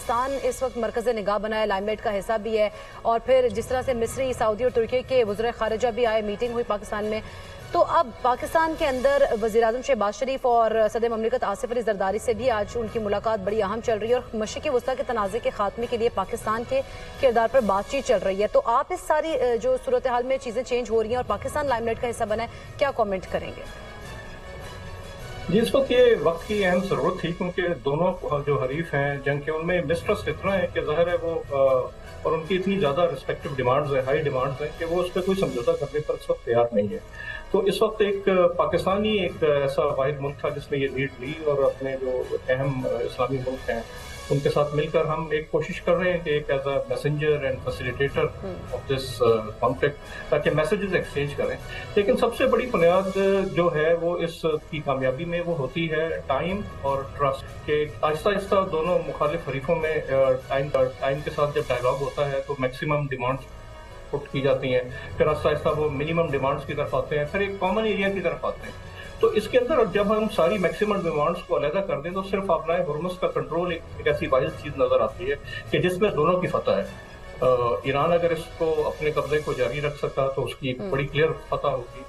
पाकिस्तान इस वक्त मरकज़ निगाह बना है, लाइमलाइट का हिस्सा भी है, और फिर जिस तरह से मिस्री, सऊदी और तुर्की के वज़ीर ख़ारिजा भी आए, मीटिंग हुई पाकिस्तान में, तो अब पाकिस्तान के अंदर वज़ीर-ए-आज़म शहबाज शरीफ और सदर ममलिकत आसिफ अली ज़रदारी से भी आज उनकी मुलाकात बड़ी अहम चल रही है, और मशरिक़ वस्ता के तनाज़े के खात्मे के लिए पाकिस्तान के किरदार पर बातचीत चल रही है। तो आप इस सारी जो सूरत हाल में चीज़ें चेंज हो रही हैं और पाकिस्तान लाइमलाइट का हिस्सा बना है, क्या कॉमेंट करेंगे? जी, इस वक्त ये वक्त की अहम जरूरत थी, क्योंकि दोनों जो हरीफ हैं जंग के, उनमें मिसट्रस्ट इतना है कि ज़ाहिर है वो और उनकी इतनी ज़्यादा रिस्पेक्टिव डिमांड्स है, हाई डिमांड्स हैं, कि वो उस पर कोई समझौता करने पर इस वक्त तैयार नहीं है। तो इस वक्त एक पाकिस्तानी एक ऐसा वाहिद मुल्क था जिसने ये लीड ली, और अपने जो अहम इस्लामी मुल्क हैं उनके साथ मिलकर हम एक कोशिश कर रहे हैं कि एक as a messenger and facilitator of this conflict, ताकि मैसेजेस एक्सचेंज करें। लेकिन सबसे बड़ी बुनियाद जो है वो इस की कामयाबी में वो होती है टाइम और ट्रस्ट, के आहिस्ता आहिस्ता दोनों मुखालिफ हरीफों में टाइम के साथ जब डायलॉग होता है तो मैक्सिमम डिमांड्स पुट की जाती हैं, फिर आहिस्ता आहिस्ता वो मिनिमम डिमांड्स की तरफ आते हैं, फिर एक कॉमन एरिया की तरफ आते हैं। तो इसके अंदर जब हम सारी मैक्सिमम डिमांड्स को अलहदा कर दें तो सिर्फ आबनाए हुर्मुज़ का कंट्रोल एक ऐसी वाहिद चीज नजर आती है कि जिसमें दोनों की फतह है। ईरान अगर इसको अपने कब्जे को जारी रख सकता तो उसकी बड़ी क्लियर फतह होगी,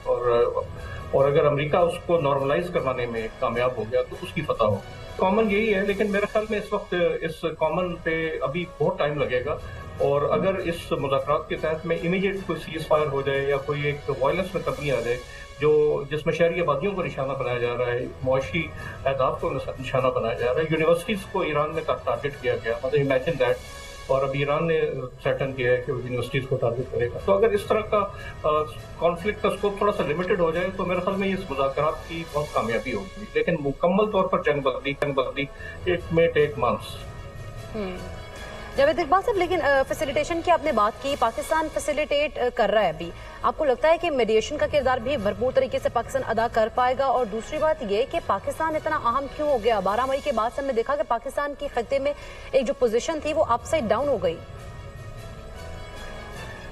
और अगर अमेरिका उसको नॉर्मलाइज करवाने में कामयाब हो गया तो उसकी फतह होगी। कॉमन यही है, लेकिन मेरे ख्याल में इस वक्त इस कॉमन पे अभी बहुत टाइम लगेगा, और अगर इस मुज़ाकरात के तहत में इमीडिएट कोई सीज फायर हो जाए या कोई एक वायलेंस में कमी आ जाए जिसमें शहरी आबादियों को निशाना बनाया जा रहा है, मुआशी अहदाफ को निशाना बनाया जा रहा है, यूनिवर्सिटीज को ईरान में टारगेट किया गया, मतलब इमेजिन दैट, और अब ईरान ने थ्रेटन किया है कि वो यूनिवर्सिटीज को टारगेट करेगा। तो अगर इस तरह का कॉन्फ्लिक्ट का स्कोप थोड़ा सा लिमिटेड हो जाए तो मेरे ख्याल में इस मुज़ाकरात की बहुत कामयाबी होगी, लेकिन मुकम्मल तौर पर जंग बंदी it may take months. Javed Iqbal sahab, लेकिन फैसिलिटेशन की आपने बात की, पाकिस्तान फैसिलिटेट कर रहा है अभी, आपको लगता है कि मीडिएशन का किरदार भी भरपूर तरीके से पाकिस्तान अदा कर पाएगा? और दूसरी बात ये कि पाकिस्तान इतना अहम क्यों हो गया? 12 मई के बाद से हमने देखा कि पाकिस्तान के खत्ते में एक जो पोजीशन थी वो अपसाइड डाउन हो गई।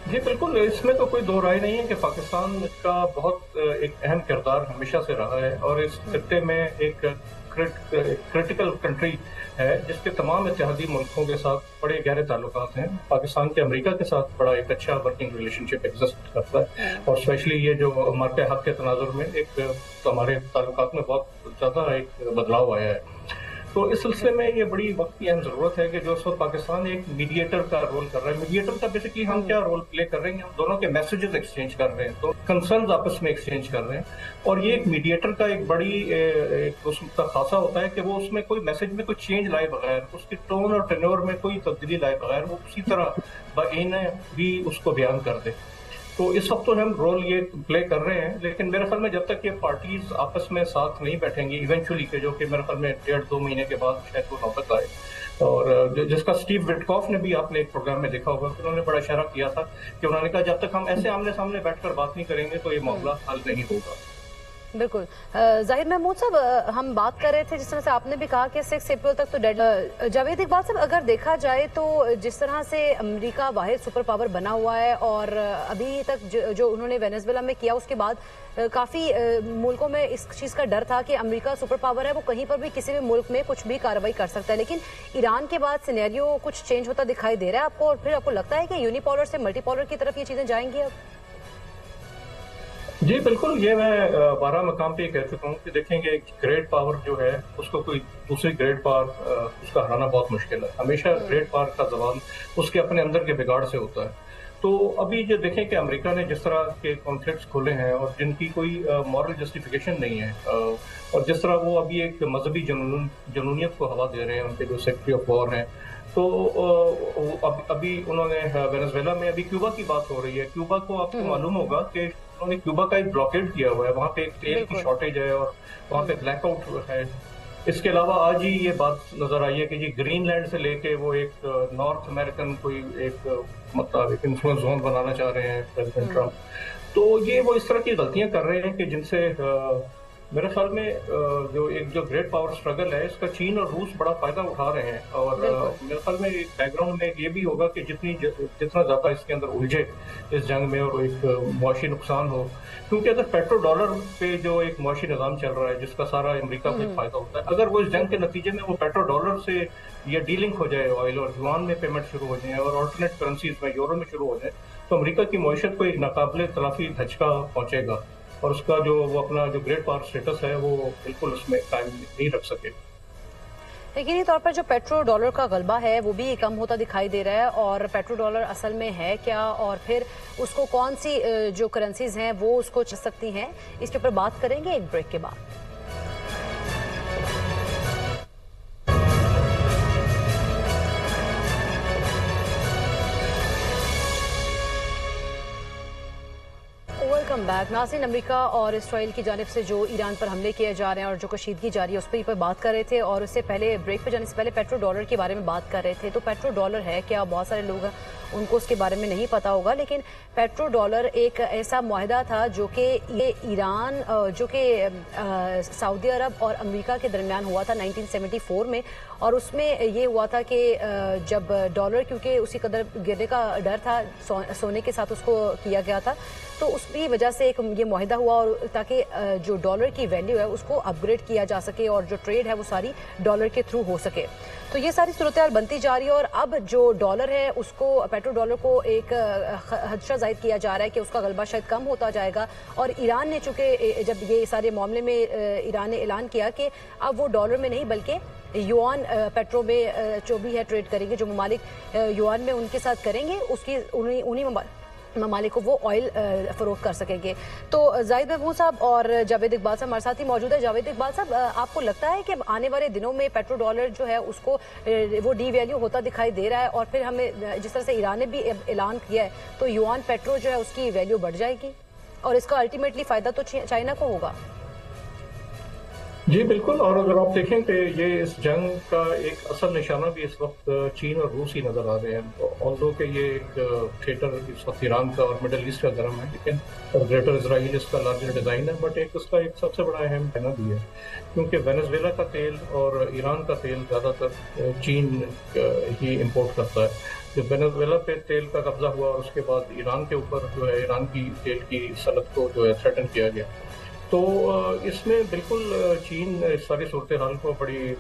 जी बिल्कुल, इसमें तो कोई दो राय नहीं है कि पाकिस्तान का बहुत एक अहम किरदार हमेशा से रहा है, और इस खत्ते में एक क्रिटिकल कंट्री है जिसके तमाम इत्तेहादी मुल्कों के साथ बड़े गहरे ताल्लुकात हैं। पाकिस्तान के अमेरिका के साथ बड़ा एक अच्छा वर्किंग रिलेशनशिप एग्जिस्ट करता है, और स्पेशली ये जो हमारे हक के तनाजुर में एक हमारे ताल्लुकात में बहुत ज़्यादा एक बदलाव आया है। तो इस सिलसिले में ये बड़ी वक्त की अहम जरूरत है कि जो इस वक्त पाकिस्तान एक मीडिएटर का रोल कर रहा है। मीडिएटर का बेसिकली हम क्या रोल प्ले कर रहे हैं, हम दोनों के मैसेजेस एक्सचेंज कर रहे हैं, तो कंसर्न्स आपस में एक्सचेंज कर रहे हैं, और ये एक मीडिएटर का एक बड़ी उसका खासा होता है कि वो उसमें कोई मैसेज में कोई चेंज लाए बगैर, उसकी टोन और टेन्योर में कोई तब्दीली लाए बगैर वो उसी तरह बाइने भी उसको बयान कर दे। तो इस वक्त तो हम रोल ये प्ले कर रहे हैं, लेकिन मेरे ख्याल में जब तक ये पार्टीज आपस में साथ नहीं बैठेंगी इवेंचुअली के, जो कि मेरे ख्याल में 1.5-2 महीने के बाद शायद वो नौबत आए, और जिसका स्टीव विटकॉफ ने भी आपने एक प्रोग्राम में देखा होगा, उन्होंने बड़ा इशारा किया था कि उन्होंने कहा जब तक हम ऐसे आमने सामने बैठकर बात नहीं करेंगे तो ये मामला हल नहीं होगा। बिल्कुल। जाहिर महमूद साहब, हम बात कर रहे थे जिस तरह से आपने भी कहा कि 6 अप्रैल तक तो डेड। जावेद इकबाल साहब, अगर देखा जाए तो जिस तरह से अमेरिका वाहिद सुपर पावर बना हुआ है, और अभी तक जो उन्होंने वेनेजुएला में किया उसके बाद काफ़ी मुल्कों में इस चीज़ का डर था कि अमेरिका सुपर पावर है, वो कहीं पर भी किसी भी मुल्क में कुछ भी कार्रवाई कर सकता है, लेकिन ईरान के बाद सिनेरियो कुछ चेंज होता दिखाई दे रहा है आपको, और फिर आपको लगता है कि यूनिपोलर से मल्टीपोलर की तरफ ये चीज़ें जाएंगी अब? जी बिल्कुल, ये मैं 12 मकाम पे कह चुका हूँ कि देखेंगे ग्रेट पावर जो है उसको कोई दूसरी ग्रेट पावर उसका हराना बहुत मुश्किल है। हमेशा ग्रेट पावर का जवाब उसके अपने अंदर के बिगाड़ से होता है। तो अभी जो देखें कि अमेरिका ने जिस तरह के कॉन्फ्लिक्ट्स खोले हैं और जिनकी कोई मॉरल जस्टिफिकेशन नहीं है, और जिस तरह वो अभी एक मजहबी जनूनियत को हवा दे रहे हैं, उनके जो सेक्रेटरी ऑफ वॉर हैं, तो अभी उन्होंने वेनेजुएला में अभी क्यूबा की बात हो रही है। क्यूबा को आपको मालूम होगा कि उन्होंने क्यूबा का एक ब्लॉकेड किया हुआ है, वहाँ पे एक तेल की शॉर्टेज है और वहाँ पे ब्लैकआउट है। इसके अलावा आज ही ये बात नजर आई है कि जी ग्रीनलैंड से लेके वो एक नॉर्थ अमेरिकन कोई एक मतलब एक इन्फ्लुएंस जोन बनाना चाह रहे हैं प्रेसिडेंट ट्रम्प। तो ये वो इस तरह की गलतियां कर रहे हैं कि जिनसे मेरे ख्याल में जो ग्रेट पावर स्ट्रगल है इसका चीन और रूस बड़ा फायदा उठा रहे हैं और मेरे ख्याल में बैकग्राउंड में ये भी होगा कि जितना ज्यादा इसके अंदर उलझे इस जंग में और एक मुआशी नुकसान हो, क्योंकि अगर पेट्रो डॉलर पे जो एक मुआशी निज़ाम चल रहा है जिसका सारा अमेरिका को फायदा होता है, अगर वो इस जंग के नतीजे में वो पेट्रो डॉलर से ये डीलिंग हो जाए ऑयल और युआन में पेमेंट शुरू हो जाए और ऑल्टरनेट करेंसीज में यूरो में शुरू हो जाए, तो अमेरिका की मईशत को एक नाकाबिले तलाफी धचका पहुंचेगा और उसका वो अपना जो ग्रेट पावर स्टेटस है वो बिल्कुल उसमें कायम नहीं रख सके। यकीनी तौर पर जो पेट्रो डॉलर का गलबा है वो भी कम होता दिखाई दे रहा है, और पेट्रो डॉलर असल में है क्या और फिर उसको कौन सी जो करेंसीज हैं वो उसको चल सकती हैं, इसके ऊपर बात करेंगे एक ब्रेक के बाद। Welcome back. नाज़रीन, अमेरिका और इसराइल की जानिब से जो ईरान पर हमले किए जा रहे हैं और जो कशीदगी जारी है उस पर बात कर रहे थे, और उससे पहले ब्रेक पे जाने से पहले पेट्रो डॉलर के बारे में बात कर रहे थे। तो पेट्रो डॉलर है क्या, बहुत सारे लोग उनको उसके बारे में नहीं पता होगा, लेकिन पेट्रो डॉलर एक ऐसा मुआहदा था जो कि ये ईरान जो कि सऊदी अरब और अमेरिका के दरमियान हुआ था 1974 में, और उसमें ये हुआ था कि जब डॉलर क्योंकि उसी कदर गिरने का डर था, सोने के साथ उसको किया गया था, तो उसकी वजह से एक ये मुआहदा हुआ और ताकि जो डॉलर की वैल्यू है उसको अपग्रेड किया जा सके और जो ट्रेड है वो सारी डॉलर के थ्रू हो सके। तो ये सारी सूरत हाल बनती जा रही है, और अब जो डॉलर है उसको, पेट्रो डॉलर को एक खदशा जाहिर किया जा रहा है कि उसका गलबा शायद कम होता जाएगा। और ईरान ने चूंकि जब ये सारे मामले में ईरान ने ऐलान किया कि अब वो डॉलर में नहीं बल्कि युआन पेट्रो में जो भी है ट्रेड करेंगे, जो ममालिक युआन में उनके साथ करेंगे उसकी उन्हीं ममालिक को वो ऑयल फरोख्त कर सकेंगे। तो जाहिद महमूद साहब और जावेद इकबाल साहब हमारे साथ ही मौजूद है। जावेद इकबाल साहब, आपको लगता है कि आने वाले दिनों में पेट्रो डॉलर जो है उसको वो डी वैल्यू होता दिखाई दे रहा है, और फिर हमें जिस तरह से ईरान ने भी ऐलान किया है तो युआन पेट्रो जो है उसकी वैल्यू बढ़ जाएगी और इसका अल्टीमेटली फायदा तो चाइना को होगा? जी बिल्कुल, और अगर आप देखें कि ये इस जंग का एक असल निशाना भी इस वक्त चीन और रूस ही नजर आ रहे हैं। ऑल्दो कि ये एक थिएटर इस वक्त ईरान का और मिडल ईस्ट का गर्म है, लेकिन और ग्रेटर इसराइल इसका लार्जर डिजाइन है, बट इसका एक सबसे बड़ा अहम कहना भी है क्योंकि वेनेजुएला का तेल और ईरान का तेल ज़्यादातर चीन ही इम्पोर्ट करता है। जब वेनेजुएला पे तेल का कब्जा हुआ और उसके बाद ईरान के ऊपर जो है ईरान की तेल की सनत को जो है थ्रेटन किया गया, तो इसमें बिल्कुल चीन इस सारी सूरत हाल को बड़ी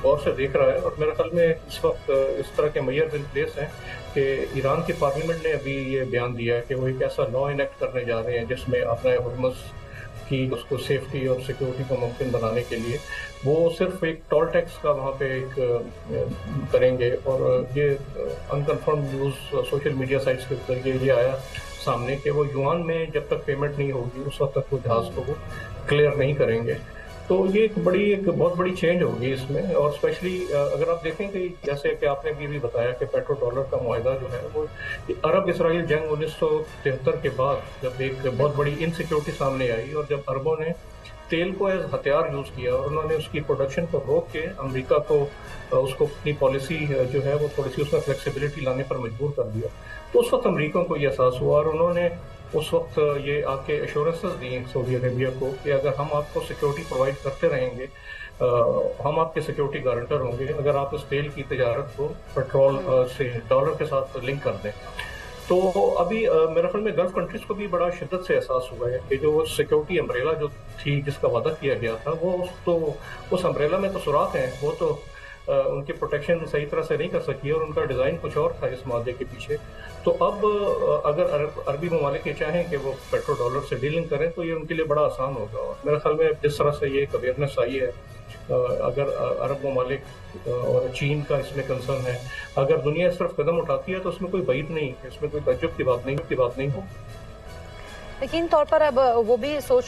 गौर से देख रहा है, और मेरे ख्याल में इस वक्त इस तरह के मेजर्स इन प्लेस हैं कि ईरान की पार्लियामेंट ने अभी ये बयान दिया है कि वो एक ऐसा लॉ इनेक्ट करने जा रहे हैं जिसमें अपने हुर्मुज़ की उसको सेफ्टी और सिक्योरिटी को मुमकिन बनाने के लिए वो सिर्फ एक टोल टैक्स का वहाँ पे एक करेंगे। और ये unconfirm news social media sites के जरिए ये आया सामने कि वो युआन में जब तक पेमेंट नहीं होगी उस वक्त तक वो जहाज को वो क्लियर नहीं करेंगे। तो ये एक बहुत बड़ी चेंज होगी इसमें, और स्पेशली अगर आप देखें कि जैसे कि आपने भी बताया कि पेट्रो डॉलर का मुआहदा जो है वो अरब इसराइल जंग 1973 के बाद जब एक बहुत बड़ी इनसिक्योरिटी सामने आई और जब अरबों ने तेल को एज हथियार यूज़ किया और उन्होंने उसकी प्रोडक्शन को रोक के अमेरिका को उसको अपनी पॉलिसी जो है वो थोड़ी सी उसमें फ्लेक्सिबिलिटी लाने पर मजबूर कर दिया, तो उस वक्त अमेरिका को ये एहसास हुआ और उन्होंने उस वक्त ये आके एश्योरेंसेस दी सऊदी अरेबिया को कि अगर हम आपको सिक्योरिटी प्रोवाइड करते रहेंगे, हम आपके सिक्योरिटी गारंटर होंगे अगर आप इस तेल की तजारत को पेट्रोल से डॉलर के साथ लिंक कर दें। तो अभी मेरे ख्याल में गल्फ कंट्रीज को भी बड़ा शिद्दत से एहसास हुआ है कि जो सिक्योरिटी अम्ब्रेला जो थी जिसका वादा किया गया था वो तो उस अम्ब्रेला में तो सुराख हैं, वो तो उनकी प्रोटेक्शन सही तरह से नहीं कर सकी और उनका डिज़ाइन कुछ और था इस मादे के पीछे। तो अब अगर अरबी ममालिक ये चाहें कि वो पेट्रो डॉलर से डीलिंग करें तो ये उनके लिए बड़ा आसान होगा। और मेरे ख्याल में जिस तरह से ये एक अवेयरनेस आई है, अगर अरब ममालिक और चीन का इसमें कंसर्न है, अगर दुनिया इस तरफ कदम उठाती है तो उसमें कोई बैद नहीं, इसमें कोई तज्जुब की बात नहीं हो। यकीन तौर पर अब वो भी सोच